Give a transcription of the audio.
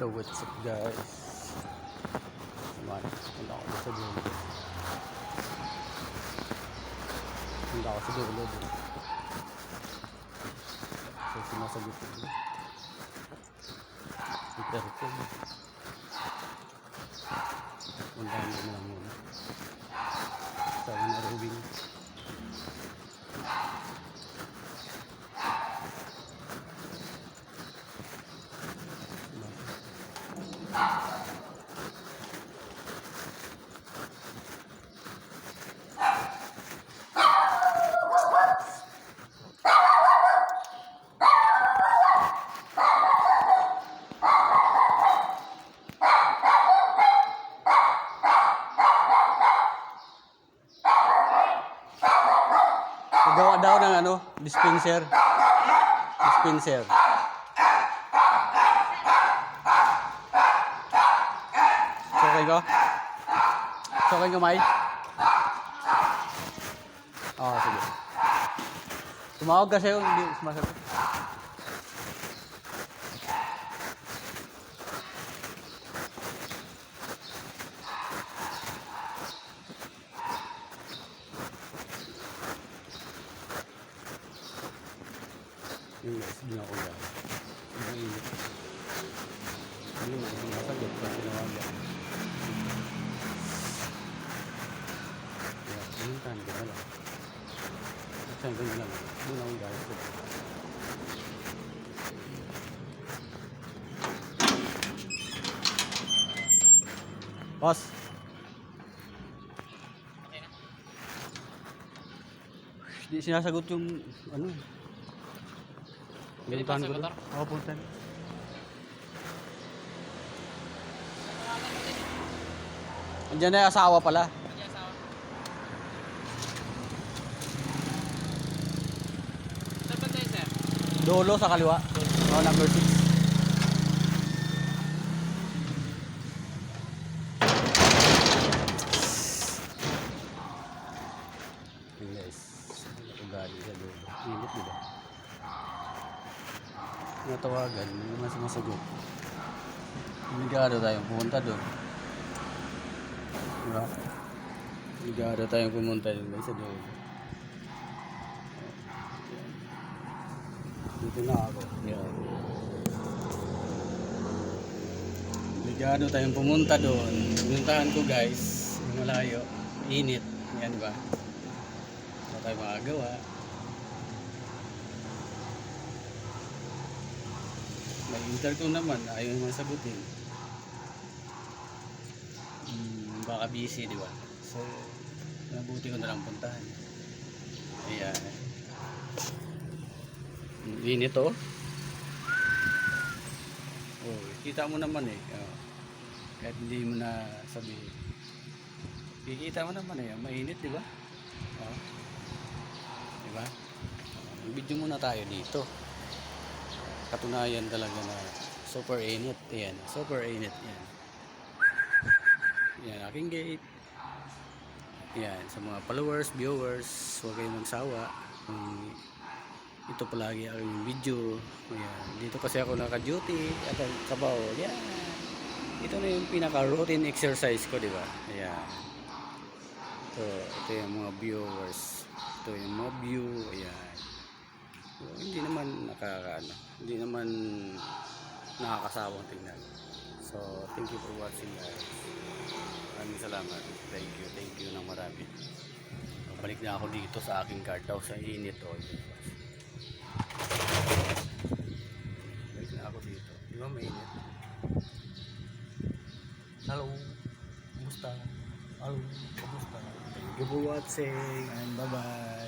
So what's up guys? Punta ako sa dulo. Punta ako sa dulo. So sinasagot ko. Ito. Puntahan mo lang muna. Sabi na rowing. Gawa daw ng ano, dispenser. Dispenser. Okay ko? Okay ko, May? Oo, sige. Tumawag kasi yung hindi sumasagot. Yung guys, din ako guys. Ang init. Yung masagot pa tinawagan. Kaya, pinuntahan ko na lang. Saan ko na lang. Doon ako guys. Boss! Okay na? Hindi sinasagot yung ano. Pwede pa sa motor? Oo, punta. Andiyan na yung asawa pala. Andiyan asawa. Saan ba tayo, sir? Dolo sa kaliwa. Oo, number 6. Guys, ugali sa dolo. Init diba? Natawagan, hindi naman sumasagot. Obligado tayong pumunta doon. Diba? Obligado tayong pumunta doon guys sa doon. Dito na ako. Yan. Obligado tayong pumunta doon. Pumuntahan ko guys. Malayo. Init. Yan ba? Wala tayong makagawa. May intercom naman, ayaw naman sagutin. Baka busy, di ba? So, mabuti ko na lang puntahan. Ayan. Init oh. Oh, kita mo naman eh. Oh. Kahit hindi mo na sabihin. Kikita mo naman eh, mainit, di ba? Oh. Di ba? Video muna tayo dito. Katunayan talaga na super init. Ayan, super init. Ayan. Ayan, aking gate. Ayan, sa mga followers, viewers, huwag kayong magsawa. Ito palagi aking video. Ayan, dito kasi ako naka-duty at kabaw. Ayan. Ito na yung pinaka-routine exercise ko, di ba? Ayan. Ito yung mga viewers. Ito yung mga view. Ayan. So, hindi naman hindi naman nakakasawang tingnan. So thank you for watching guys. Maraming salamat. Thank you ng marami. Balik na ako dito sa aking car daw sa init o. Balik na ako dito. Di ba mainit? Hello, kumusta? Hello, kumusta? Thank you for watching and bye bye.